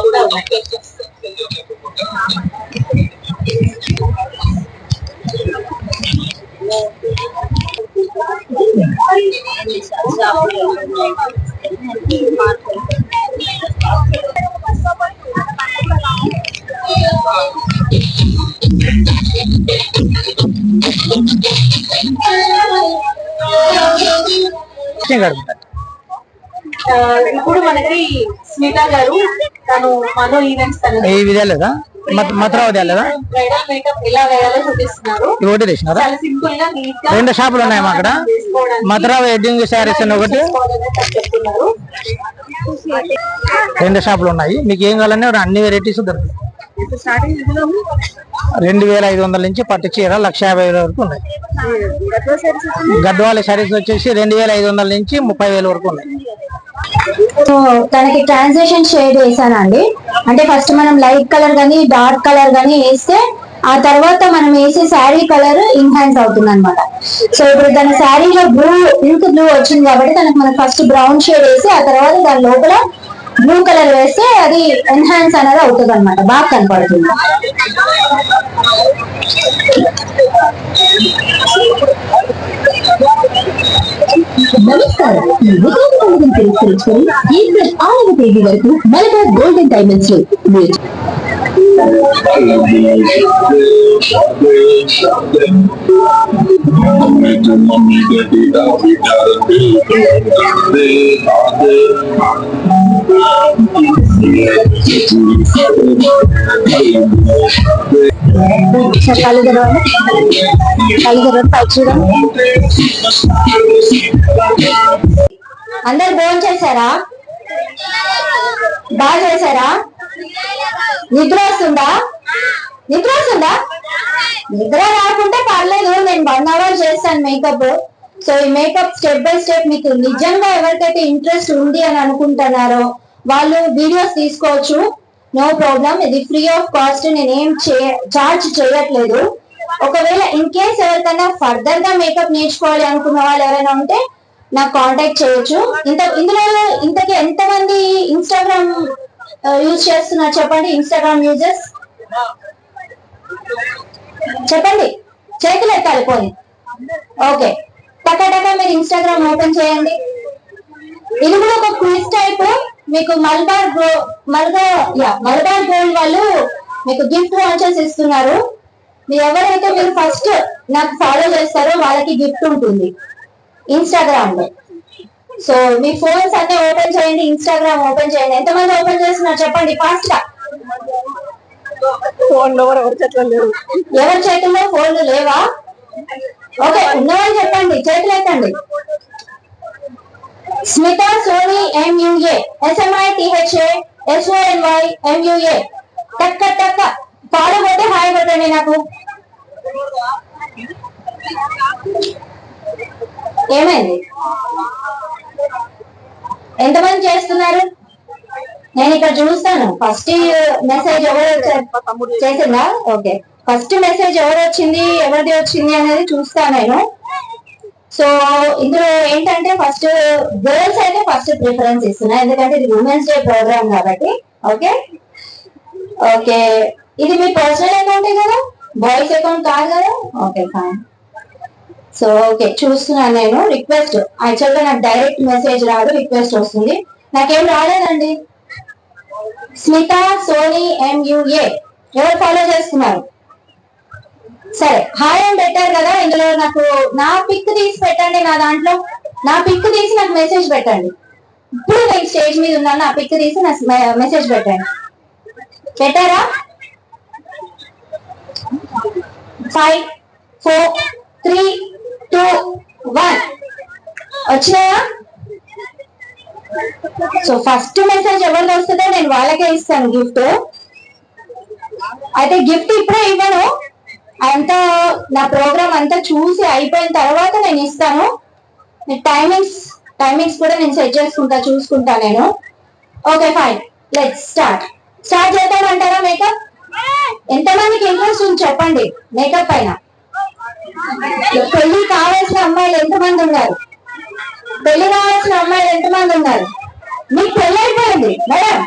కూడా ఉన్నాయి. ఇప్పుడు మనకి స్మిత గారు తను మనో ఈవెంట్స్ ఈ విధాలేదా బ్రైడల్ మేకప్ ఎలా వేయాలో చూపిస్తున్నారు. చాలా సింపుల్ గా నీట్ గా 2 షాపులు ఉన్నాయి అక్కడ. మధురా వెడ్డింగ్ శారీస్ అని ఒకటి, 2 షాపులు ఉన్నాయి. మీకు ఏం కావాలన్నా అన్ని వెరైటీస్ దొరుకుతాయి. 2500 నుంచి పట్టు చీర 1,50,000 వరకు ఉన్నాయి. గద్వాల శారీస్ వచ్చేసి 2500 నుంచి 30,000 వరకు ఉన్నాయి. సో తనకి ట్రాన్సాక్షన్ షేడ్ వేసానండి. అంటే ఫస్ట్ మనం లైట్ కలర్ గానీ డార్క్ కలర్ గానీ వేస్తే ఆ తర్వాత మనం వేసే శారీ కలర్ ఇన్హాన్స్ అవుతుంది అనమాట. సో ఇప్పుడు తన శారీలో ఇంక్ బ్లూ వచ్చింది కాబట్టి తనకు మనం ఫస్ట్ బ్రౌన్ షేడ్ వేసి ఆ తర్వాత దాని లోపల బ్లూ కలర్ వేస్తే అది ఎన్హాన్స్ అనేది అవుతుంది అనమాట, బాగా కనపడుతుంది. నమస్కారం. తెలుసుకొని ఏప్రిల్ 6వ తేదీ వరకు మలబార్ గోల్డెన్ డైమండ్స్ లో అందరు భోజనం చేశారా? బాగా చేశారా? నిద్ర వస్తుందా? నిద్ర రాకుంటే పర్లేదు, నేను 1 అవర్ చేస్తాను మేకప్. సో ఈ మేకప్ స్టెప్ బై స్టెప్ మీకు నిజంగా ఎవరికైతే ఇంట్రెస్ట్ ఉంది అని అనుకుంటున్నారో వాళ్ళు వీడియోస్ తీసుకోవచ్చు, నో ప్రాబ్లం. ఇది ఫ్రీ ఆఫ్ కాస్ట్, నేనేం చార్జ్ చేయట్లేదు. ఒకవేళ ఇన్ కేస్ ఎవరికైనా ఫర్దర్ గా మేకప్ నేర్చుకోవాలి అనుకున్న వాళ్ళు ఎవరైనా ఉంటే నాకు కాంటాక్ట్ చేయొచ్చు. ఇందులో ఇంతకీ ఎంతమంది ఇన్స్టాగ్రామ్ యూజ్ చేస్తున్నారు చెప్పండి? ఇన్స్టాగ్రామ్ యూజర్స్ చెప్పండి, చేతులు ఎత్తాలి పోయి. ఓకే, టకా మీరు ఇన్స్టాగ్రామ్ ఓపెన్ చేయండి. ఇది కూడా ఒక క్విజ్ టైప్. మీకు మల్బార్ గోల్డ్ వాళ్ళు మీకు గిఫ్ట్ వాచర్స్ ఇస్తున్నారు. ఎవరైతే మీరు ఫస్ట్ నాకు ఫాలో చేస్తారో వాళ్ళకి గిఫ్ట్ ఉంటుంది ఇన్స్టాగ్రామ్ లో. సో మీ ఫోన్స్ అన్ని ఓపెన్ చేయండి, ఇన్స్టాగ్రామ్ ఓపెన్ చేయండి. ఎంతమంది ఓపెన్ చేస్తున్నారు చెప్పండి ఫాస్ట్ గా. ఎవరి చేతుల్లో ఫోన్లు లేవా? ఓకే, ఉన్నవాళ్ళు చెప్పండి, చేతులు ఎత్తండి. Smitha Sony MUA SMITHA SONY MUA టక్క ఫాలో కొట్టి హాయ్ కొట్టండి నాకు. ఏమైంది? ఎంతమంది చేస్తున్నారు? నేను ఇక్కడ చూస్తాను. ఫస్ట్ మెసేజ్ ఎవరు చేసిందా? ఓకే, ఫస్ట్ మెసేజ్ ఎవరిది వచ్చింది అనేది చూస్తాను నేను. సో ఇందులో ఏంటంటే ఫస్ట్ గర్ల్స్ అయితే ఫస్ట్ ప్రిఫరెన్స్ ఇస్తున్నా, ఎందుకంటే ఇది ఉమెన్స్ డే ప్రోగ్రామ్ కాబట్టి. ఓకే, ఇది మీ పర్సనల్ అకౌంటే కదా, బాయ్స్ అకౌంట్ కాదు కదా? Okay fine. సో ఓకే, చూస్తున్నాను నేను. రిక్వెస్ట్ యాక్చువల్ గా నాకు డైరెక్ట్ మెసేజ్ రాదు, రిక్వెస్ట్ వస్తుంది. నాకేం రాలేదండి. స్మిత సోనీ MUA ఎవరు ఫాలో చేస్తున్నారు? సరే, హాయ్ అని పెట్టారు కదా. ఇందులో నాకు నా పిక్ తీసి పెట్టండి. నా దాంట్లో నా పిక్ తీసి నాకు మెసేజ్ పెట్టండి. ఇప్పుడు నేను స్టేజ్ మీద ఉన్నాను, నా పిక్ తీసి నాకు మెసేజ్ పెట్టండి. పెట్టారా? 5 4 3 2 1 వచ్చినాయా? సో ఫస్ట్ మెసేజ్ ఎవరిది వస్తుందో నేను వాళ్ళకే ఇస్తాను గిఫ్ట్. అయితే గిఫ్ట్ ఇప్పుడే ఇవ్వను, అంతా నా ప్రోగ్రామ్ అంతా చూసి అయిపోయిన తర్వాత నేను ఇస్తాను. టైమింగ్స్ కూడా నేను సెట్ చేసుకుంటా, చూసుకుంటా నేను. ఓకే ఫైన్, లెట్స్ స్టార్ట్ చేద్దామంటారా మేకప్? ఎంతమందికి ఇంట్రెస్ట్ ఉంది చెప్పండి మేకప్ పైన? పెళ్లి కావాల్సిన అమ్మాయిలు ఎంతమంది ఉన్నారు? పెళ్లి కావాల్సిన అమ్మాయిలు ఎంతమంది ఉన్నారు? మీకు పెళ్లి అయిపోయింది మేడం,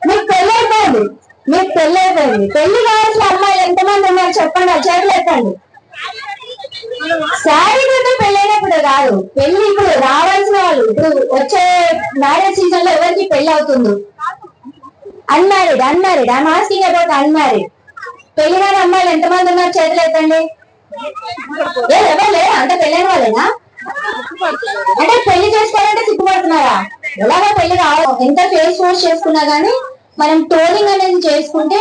మీకు పెళ్లి అయిపోయింది. పెళ్లి కావాల్సిన అమ్మాయిలు ఎంతమంది ఉన్నారు చెప్పండి, ఆ చేతులు ఎత్తండి. శారీ కడితే పెళ్లి అయినప్పుడు కాదు, పెళ్లి ఇప్పుడు రావాల్సిన వాళ్ళు, ఇప్పుడు వచ్చే మ్యారేజ్ సీజన్ లో ఎవరికి పెళ్లి అవుతుంది? Unmarried I'm asking about unmarried. పెళ్లి కాని అమ్మాయిలు ఎంతమంది ఉన్నారు చేతులు ఎత్తండి. ఎవరు లేదా? అంటే పెళ్ళైన వాళ్ళేనా? అంటే పెళ్లి చేసుకోవాలంటే సిగ్గుపడుతున్నారా? ఎలాగో పెళ్లి కావాలి. ఎంత ఫేస్ వాష్ చేసుకున్నా గానీ మనం టోనింగ్ అనేది చేసుకుంటే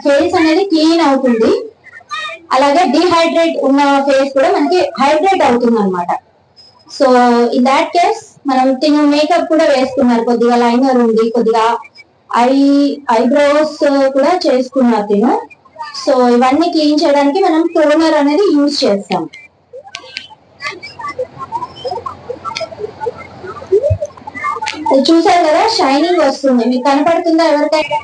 ఫేస్ అనేది క్లీన్ అవుతుంది. అలాగే డిహైడ్రేట్ ఉన్న ఫేస్ కూడా మనకి హైడ్రేట్ అవుతుంది అనమాట. సో ఇన్ దాట్ కేస్ మనం తిను మేకప్ కూడా వేసుకున్నారు, కొద్దిగా లైనర్ ఉంది, కొద్దిగా ఐబ్రోస్ కూడా చేసుకున్నారు తిను. సో ఇవన్నీ క్లీన్ చేయడానికి మనం టోనర్ అనేది యూజ్ చేస్తాం. చూసారు కదా షైనింగ్ వస్తుంది, మీకు కనపడుతుందా ఎవరికైనా?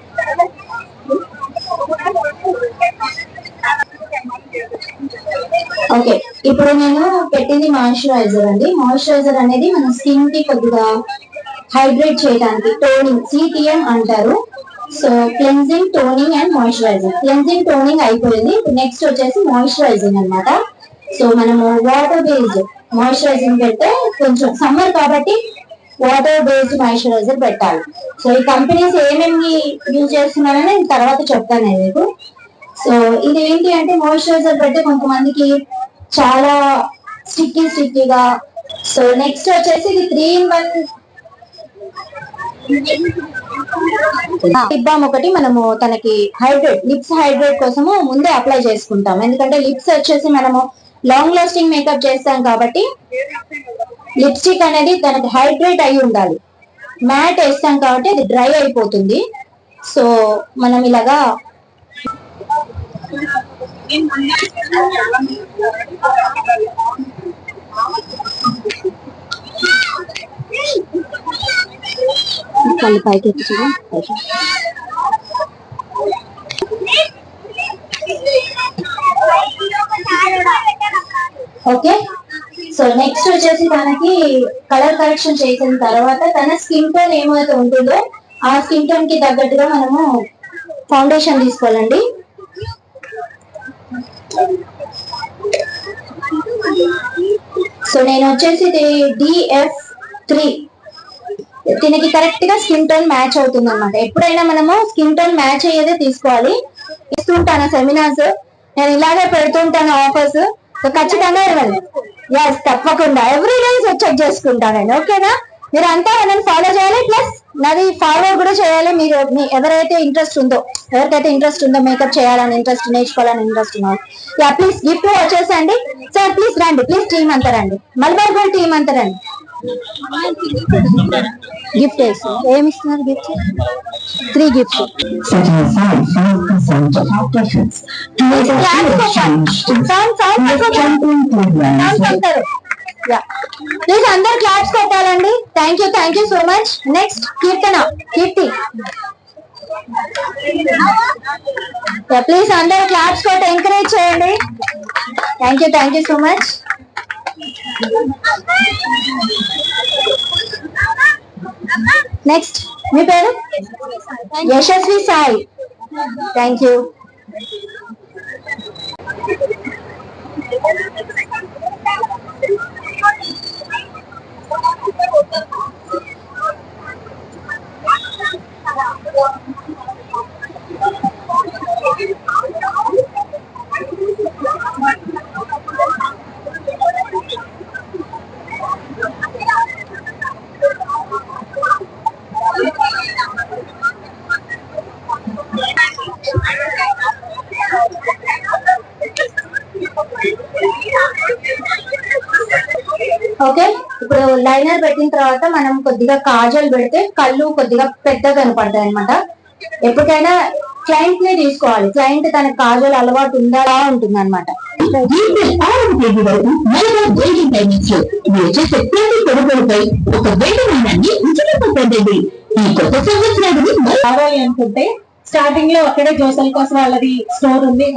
ఓకే, ఇప్పుడు నేను పెట్టింది మాయిశ్చరైజర్ అండి. మాయిశ్చరైజర్ అనేది మన స్కిన్ కి కొద్దిగా హైడ్రేట్ చేయడానికి, టోనింగ్, సిటిఎం అంటారు. So cleansing, toning and moisturising. Cleansing, toning అయిపోయింది. నెక్స్ట్ వచ్చేసి మాయిశ్చరైజింగ్ అన్నమాట. సో మనము వాటర్ బేస్డ్ మాయిశ్చరైజింగ్ పెడితే, కొంచెం సమ్మర్ కాబట్టి వాటర్ బేస్డ్ మాయిశ్చరైజర్ పెట్టాలి. సో ఈ కంపెనీస్ ఏమేమి యూజ్ చేస్తున్నారని నేను తర్వాత చెప్తాను మీకు. సో ఇది ఏంటి అంటే మాయిశ్చరైజర్ పెడితే కొంతమందికి చాలా స్టిక్కీగా. సో నెక్స్ట్ వచ్చేసి ఇది 3-in-1 లిప్ బామ్ ఒకటి మనము తనకి లిప్స్ హైడ్రేట్ కోసము ముందే అప్లై చేసుకుంటాం. ఎందుకంటే లిప్స్ వచ్చేసి మనము లాంగ్ లాస్టింగ్ మేకప్ చేస్తాం కాబట్టి లిప్స్టిక్ అనేది తనకి హైడ్రేట్ అయి ఉండాలి. మ్యాట్ వేస్తాం కాబట్టి అది డ్రై అయిపోతుంది. సో మనం ఇలాగా పైకి ఓకే. సో నెక్స్ట్ వచ్చేసి తనకి కలర్ కరెక్షన్ చేసిన తర్వాత తన స్కిన్ టోన్ ఏమైతే ఉంటుందో ఆ స్కిన్ టోన్ కి తగ్గట్టుగా మనము ఫౌండేషన్ తీసుకోవాలండి. సో నేను వచ్చేసి DF3 దీనికి కరెక్ట్ గా స్కిన్ టోన్ మ్యాచ్ అవుతుంది అనమాట. ఎప్పుడైనా మనము స్కిన్ టోన్ మ్యాచ్ అయ్యేదే తీసుకోవాలి. ఇస్తుంటాను సెమినార్స్, నేను ఇలాగే పెడుతుంటాను ఆఫర్స్. ఖచ్చితంగా ఇవ్వండి. ఎస్, తప్పకుండా ఎవ్రీ డే చెక్ చేసుకుంటానండి. ఓకేనా? మీరు అంతా నన్ను ఫాలో చేయాలి, ప్లస్ నాది ఫార్వర్డ్ కూడా చేయాలి. మీరు ఎవరైతే ఇంట్రెస్ట్ ఉందో, మేకప్ చేయాలని ఇంట్రెస్ట్, నేర్చుకోవాలని ఇంట్రెస్ట్ ఉన్నారు, ప్లీజ్ గిఫ్ట్ వచ్చేసండి. సార్ ప్లీజ్ రండి, ప్లీజ్ టీమ్ అంతా రండి, మలబార్ గోల్డ్ టీమ్ అంతా రండి. గిఫ్ట్ ఏమి ఇస్తున్నారు? Gift 3 gifts. ప్లీజ్ అందరు క్లాప్స్ కొట్టాలండి. Thank you so much. Next Keerthi. Please అందరు క్లాప్స్ కొట్టి ఎంకరేజ్ చేయండి. Thank you so much. Next మీ పేరు? Yashasvi Sai. Thank you. Okay, ఇప్పుడు లైనర్ పెట్టిన తర్వాత మనం కొద్దిగా కాజల్ పెడితే కళ్ళు కొద్దిగా పెద్దగా కనపడతాయి అనమాట. ఎప్పటికైనా క్లయింట్ ని తీసుకోవాలి. క్లయింట్ తన కాజల్ అలవాటు ఉందా ఉంటుంది అనమాట. ఏప్రిల్ 6వ తేదీ వరకు మలబార్ గోల్డెన్ డైమండ్స్ లో మీరు చేసే ప్రతి కొనుగోలుపై ఒక వెండి నాణాన్ని ఉచితంగా పొందండి. ఈ కొత్త సంవత్సరాన్ని కావాలి అనుకుంటే స్టార్టింగ్ లో అక్కడే జోసల్ కోసం వాళ్ళది స్టోర్ ఉంది,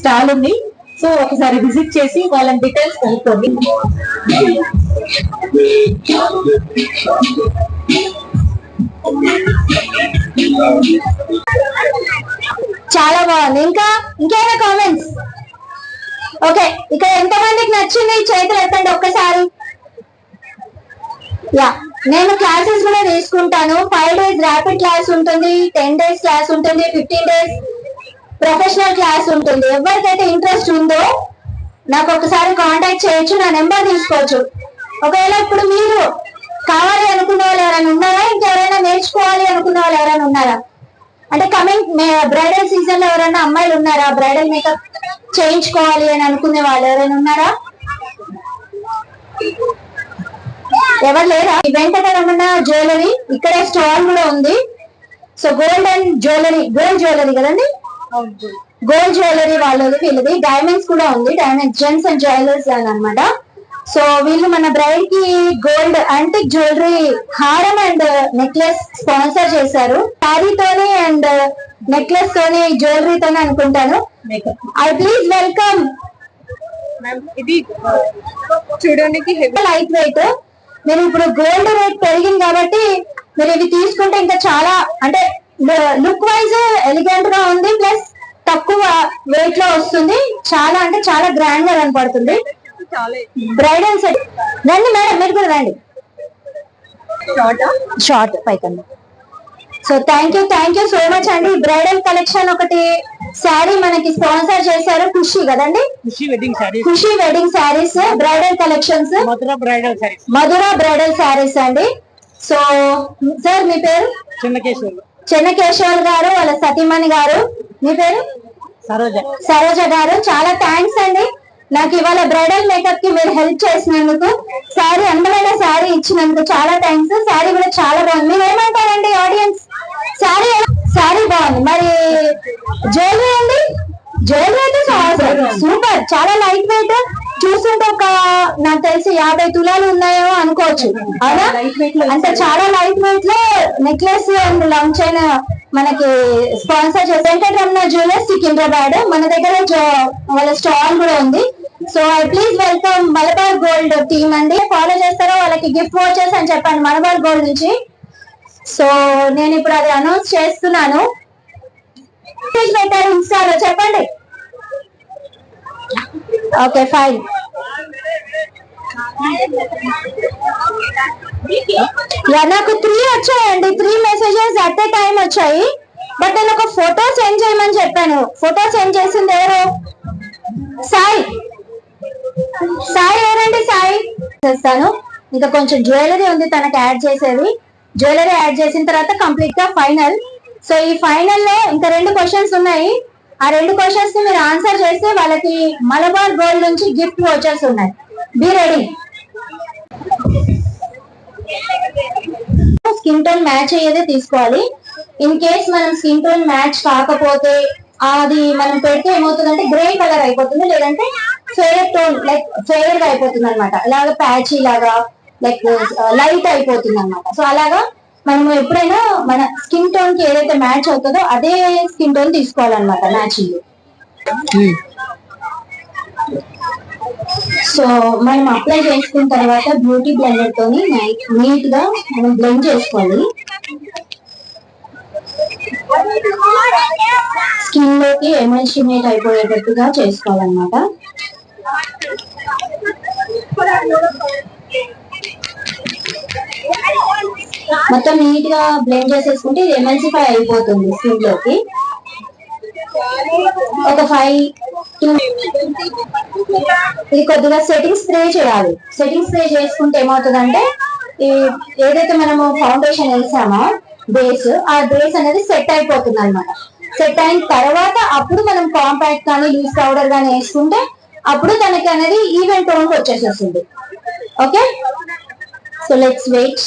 స్టాల్ ఉంది. సో ఒకసారి విజిట్ చేసి వాళ్ళని డీటెయిల్స్ కనుక్కోండి. చాలా బాగుంది. ఇంకేమైనా కామెంట్స్? ఓకే, ఇక్కడ ఎంతమందికి నచ్చింది చేతులు ఎత్తండి ఒక్కసారి. యా, నేను క్లాసెస్ కూడా తీసుకుంటాను. 5 days ర్యాపిడ్ క్లాస్ ఉంటుంది, 10 days క్లాస్ ఉంటుంది, 15 days ప్రొఫెషనల్ క్లాస్ ఉంటుంది. ఎవరికైతే ఇంట్రెస్ట్ ఉందో నాకు ఒకసారి కాంటాక్ట్ చేయొచ్చు, నా నెంబర్ తీసుకోవచ్చు. ఒకవేళ ఇప్పుడు మీరు కావాలి అనుకున్న వాళ్ళు ఎవరైనా ఉన్నారా? ఇంకెవరైనా నేర్చుకోవాలి అనుకున్న వాళ్ళు ఎవరైనా ఉన్నారా? అంటే కమింగ్ బ్రైడల్ సీజన్ లో ఎవరైనా అమ్మాయిలు ఉన్నారా? బ్రైడల్ మేకప్ చేయించుకోవాలి అని అనుకునే వాళ్ళు ఎవరైనా ఉన్నారా? ఎవరు లేరా? వెంకటరమణ జ్యువెలరీ ఇక్కడే స్టాల్ కూడా ఉంది. So gold and jewellery, gold jewellery కదండి, గోల్డ్ జ్యువెలరీ వాళ్ళది, వీళ్ళది డైమండ్స్ కూడా ఉంది. డైమండ్స్ జెంట్స్ అండ్ జ్యువెలర్స్ అని అనమాట. సో వీళ్ళు మన బ్రైడ్ కి గోల్డ్ యాంటిక్ జ్యువెలరీ హారం అండ్ నెక్లెస్ స్పాన్సర్ చేశారు. శారీతోనే అండ్ నెక్లెస్ తోనే జ్యువెలరీతోనే అనుకుంటాను. I please welcome. ఇది చూడడానికి లైట్ వెయిట్. మీరు ఇప్పుడు గోల్డ్ రేట్ పెరిగింది కాబట్టి మీరు ఇవి తీసుకుంటే ఇంకా చాలా, అంటే లుక్ వైజ్ ఎలిగెంట్ గా ఉంది, ప్లస్ తక్కువ వెయిట్ లో వస్తుంది. చాలా అంటే చాలా గ్రాండ్ గా కనపడుతుంది. బ్రైడల్ సెట్ రండి మేడం, మీరు కూడా రండి. షార్ట్ పైకండి. So thank you so much అండి. బ్రైడల్ కలెక్షన్ ఒకటి శారీ మనకి స్పాన్సర్ చేశారు, ఖుషి కదండి, Khushi wedding saris bridal collections, Madhura bridal saris అండి. సో సార్ మీ పేరు? చెన్నకేశ్వర్ గారు, వాళ్ళ సతీమణి గారు. మీ పేరు? సరోజ గారు. చాలా థ్యాంక్స్ అండి నాకు ఇవాళ బ్రైడల్ మేకప్ కి మీరు హెల్ప్ చేసినందుకు, శారీ అందమైన శారీ ఇచ్చినందుకు చాలా థ్యాంక్స్. శారీ కూడా చాలా బాగుంది. మీరు ఏమంటారండి ఆడియన్స్? శారీ బాగుంది. మరి జ్యువెలరీ అండి? జ్యువెలరీ అయితే సూపర్, చాలా లైట్ వెయిట్. చూస్తుంటే ఒక నాకు తెలిసి 50 తులాలు ఉన్నాయో అనుకోవచ్చు. అవునా? అంటే చాలా లైట్ వెయిట్ లో నెక్లెస్ అండ్ లాంగ్ చైన్ మనకి స్పాన్సర్ చేసే వెంకటరమణ జ్యువెలర్స్ సికింద్రాబాద్. మన దగ్గర వాళ్ళ స్టాల్ కూడా ఉంది. So I please welcome Malabar gold team అండి. ఫాలో చేస్తారో వాళ్ళకి గిఫ్ట్ వాచెస్ అని చెప్పండి మలబార్ గోల్డ్ నుంచి. సో నేను ఇప్పుడు అది అనౌన్స్ చేస్తున్నాను. పెట్టారు ఇన్స్టాలో, చెప్పండి. Okay fine. నాకు 3 వచ్చాయండి, 3 మెసేజెస్ అట్ ఏ టైం వచ్చాయి. బట్ నేను ఒక ఫోటో సెండ్ చేయమని చెప్పాను. ఫోటో సెండ్ చేసింది ఎవరు? సాయి. ఎవరండి? సాయి చేస్తాను. ఇంకా కొంచెం జ్యువెలరీ ఉంది తనకి యాడ్ చేసేది. జ్యువెలరీ యాడ్ చేసిన తర్వాత కంప్లీట్ గా ఫైనల్. సో ఈ ఫైనల్ లో ఇంకా 2 క్వశ్చన్స్ ఉన్నాయి. ఆ 2 క్వశ్చన్స్ ని మీరు ఆన్సర్ చేస్తే వాళ్ళకి మలబార్ గోల్డ్ నుంచి గిఫ్ట్ వాచర్స్ ఉన్నాయి. Be ready. Skin tone match అయ్యేదే తీసుకోవాలి. ఇన్ కేస్ మనం స్కిన్ టోన్ మ్యాచ్ కాకపోతే అది మనం పెడితే ఏమవుతుందంటే గ్రే కలర్ అయిపోతుంది, లేదంటే ఫేర్ టోన్ లైక్ ఫేర్ గా అయిపోతుంది అనమాట. ఇలాగ ప్యాచీ లాగా లైక్ లైట్ అయిపోతుంది అనమాట. సో అలాగా మనం ఎప్పుడైనా మన స్కిన్ టోన్ కి ఏదైతే మ్యాచ్ అవుతుందో అదే స్కిన్ టోన్ తీసుకోవాలన్నమాట మ్యాచింగ్. సో మనం అప్లై చేసుకున్న తర్వాత బ్యూటీ బ్లెండర్ తోని నీట్ గా మనం బ్లెండ్ చేసుకోవాలి. స్కిన్ లోకి ఎమల్షినేట్ అయిపోయేటట్టుగా చేసుకోవాలన్నమాట. మొత్తం నీట్ గా బ్లెండ్ చేసేసుకుంటే ఇది ఎమల్సిఫై అయిపోతుంది స్కిన్ లోకి. ఒక 5 ఇది కొద్దిగా సెట్టింగ్ స్ప్రే చేయాలి. సెట్టింగ్ స్ప్రే చేసుకుంటే ఏమవుతుందంటే ఏదైతే మనము ఫౌండేషన్ వేసామో బేస్, ఆ బేస్ అనేది సెట్ అయిపోతుంది అనమాట. సెట్ అయిన తర్వాత అప్పుడు మనం కాంపాక్ట్ కానీ లూజ్ పౌడర్ కానీ వేసుకుంటే అప్పుడు తనకి అనేది ఈవెన్ టోన్ వచ్చేసేస్తుంది. Okay, so let's wait.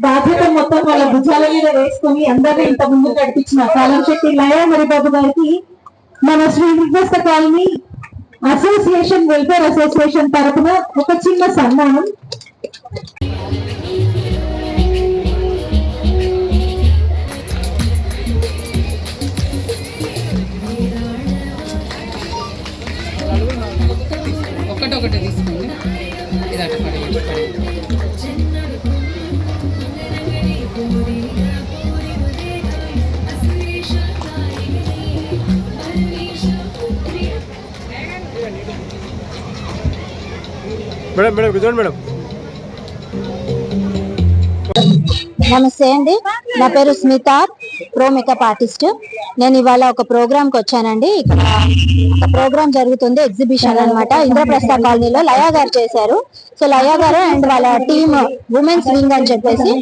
బాధ్యత మొత్తం వాళ్ళ భుజాల మీద వేసుకొని అందరినీ ఇంత ముందు నడిపించిన కాలంశెట్టి లయా మరిబాబు గారికి మన శ్రీ విగ్రస్త కాలనీ అసోసియేషన్ వెల్ఫేర్ అసోసియేషన్ తరఫున ఒక చిన్న సన్మానం. ఒకటి తీసుకోండి. ఇది అటు పడి మేడం మేడం కూర్చోండి మేడం. నమస్తే అండి, నా పేరు స్మిత, ప్రో మేకప్ ఆర్టిస్ట్. నేను ఇవాళ ఒక ప్రోగ్రామ్ కి వచ్చానండి. ఇక్కడ ఒక ప్రోగ్రామ్ జరుగుతుంది, ఎగ్జిబిషన్ అన్నమాట. ఇంద్రప్రస్థ కాలనీలో లయా గారు చేశారు. సో లయా గారు అండ్ వాళ్ళ టీమ్ ఉమెన్స్ వింగ్ అని చెప్పేసి,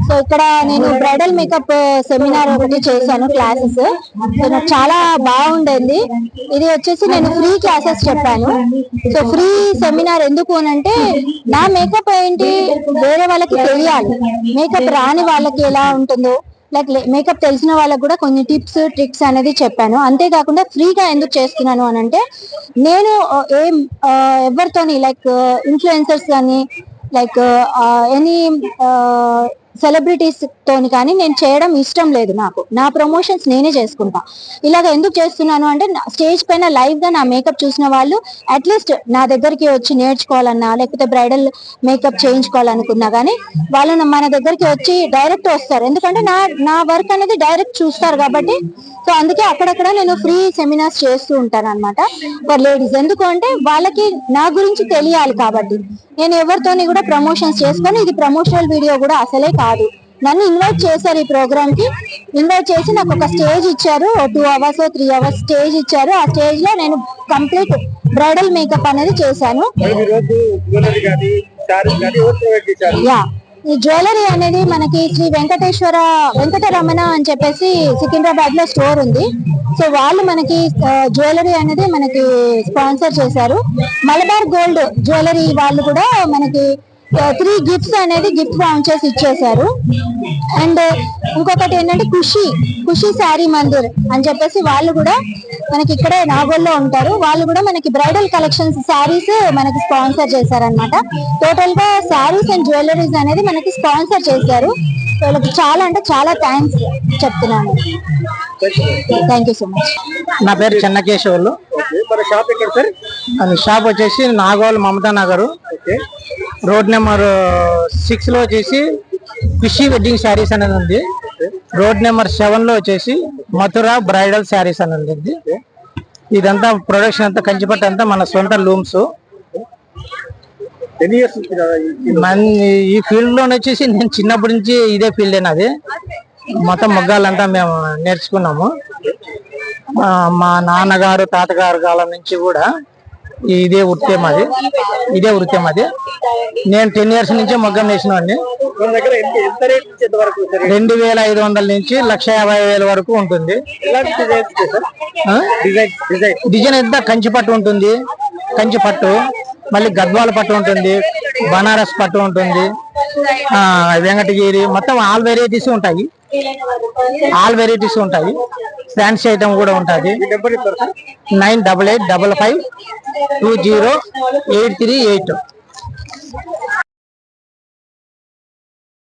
సో ఇక్కడ నేను బ్రైడల్ మేకప్ సెమినార్ ఒకటి చేశాను, క్లాసెస్. సో నాకు చాలా బాగుండేది. ఇది వచ్చేసి నేను ఫ్రీ క్లాసెస్ చెప్పాను. సో ఫ్రీ సెమినార్ ఎందుకు అనంటే, నా మేకప్ ఏంటి వేరే వాళ్ళకి తెలియాలి, మేకప్ రాని వాళ్ళకి ఎలా ఉంటుందో, లైక్ మేకప్ తెలిసిన వాళ్ళకి కూడా కొన్ని టిప్స్ ట్రిక్స్ అనేది చెప్పాను. అంతేకాకుండా ఫ్రీగా ఎందుకు చేస్తున్నాను అని అంటే, నేను ఎవరితోని లైక్ ఇన్ఫ్లుయెన్సర్స్ కానీ లైక్ ఎనీ సెలబ్రిటీస్ తోని కానీ నేను చేయడం ఇష్టం లేదు. నాకు నా ప్రమోషన్స్ నేనే చేసుకుంటా. ఇలాగ ఎందుకు చేస్తున్నాను అంటే, స్టేజ్ పైన లైవ్ గా నా మేకప్ చూసిన వాళ్ళు అట్లీస్ట్ నా దగ్గరికి వచ్చి నేర్చుకోవాలన్నా, లేకపోతే బ్రైడల్ మేకప్ చేయించుకోవాలనుకున్నా కానీ వాళ్ళు మన దగ్గరికి వచ్చి డైరెక్ట్ వస్తారు. ఎందుకంటే నా వర్క్ అనేది డైరెక్ట్ చూస్తారు కాబట్టి. సో అందుకే అక్కడక్కడ నేను ఫ్రీ సెమినార్స్ చేస్తూ ఉంటాను అనమాట ఫర్ లేడీస్. ఎందుకు అంటే వాళ్ళకి నా గురించి తెలియాలి కాబట్టి. నేను ఎవరితోని కూడా ప్రమోషన్స్ చేసుకొని, ఇది ప్రమోషనల్ వీడియో కూడా అసలే కాదు. నన్ను ఇన్వైట్ చేశారు ఈ ప్రోగ్రామ్ కి. ఇన్వైట్ చేసి నాకు ఒక స్టేజ్ ఇచ్చారు, 2 hours 3 hours స్టేజ్ ఇచ్చారు. ఆ స్టేజ్ లో నేను కంప్లీట్ బ్రైడల్ మేకప్ అనేది చేశాను. యా, ఈ జ్యువెలరీ అనేది మనకి శ్రీ వెంకటరమణ అని చెప్పేసి సికింద్రాబాద్ లో స్టోర్ ఉంది. సో వాళ్ళు మనకి జ్యువెలరీ అనేది మనకి స్పాన్సర్ చేశారు. మలబార్ గోల్డ్ జ్యువెలరీ వాళ్ళు కూడా మనకి 3 గిఫ్ట్స్ అనేది గిఫ్ట్ వౌచర్స్ ఇచ్చేసారు. అండ్ ఇంకొకటి ఏంటంటే ఖుషి శారీ మందిర్ అని చెప్పేసి వాళ్ళు కూడా మనకి ఇక్కడే నాగోల్లో ఉంటారు. వాళ్ళు కూడా మనకి బ్రైడల్ కలెక్షన్స్ శారీస్ మనకి స్పాన్సర్ చేశారనమాట. టోటల్ గా శారీస్ అండ్ జ్యువెలరీస్ అనేది మనకి స్పాన్సర్ చేశారు. వాళ్ళకి చాలా అంటే చాలా థ్యాంక్స్ చెప్తున్నాను. Thank you so much. నా పేరు చెన్నకేశవులు. షాప్ వచ్చేసి నాగోల్ మమతా నగర్, రోడ్ నెంబర్ 6 లో వచ్చేసి ఖుషి వెడ్డింగ్ శారీస్ అనేది ఉంది. రోడ్ నెంబర్ 7 లో వచ్చేసి మథురా బ్రైడల్ శారీస్ అని ఉంది. ఇదంతా ప్రొడక్షన్ అంతా కంచిపట్టు అంతా మన సొంత లూమ్స్. ఈ ఫీల్డ్ లో వచ్చేసి నేను చిన్నప్పటి నుంచి ఇదే ఫీల్డ్ నాది. మొత్తం మగ్గాలంతా మేము నేర్చుకున్నాము. మా నాన్నగారు తాతగారు కాలం నుంచి కూడా ఇదే వృత్తి మాది. నేను 10 years నుంచి మగ్గం వేసినవాడిని. 2500 నుంచి 150,000 వరకు ఉంటుంది. డిజైన్ ఎంత కంచిపట్టు ఉంటుంది, కంచిపట్టు, మళ్ళీ గద్వాల పట్టు ఉంటుంది, బనారస్ పట్టు ఉంటుంది, వెంకటగిరి, మొత్తం ఆల్ వెరైటీస్ ఉంటాయి. ఫ్యాన్సీ ఐటమ్ కూడా ఉంటుంది. 9885520838.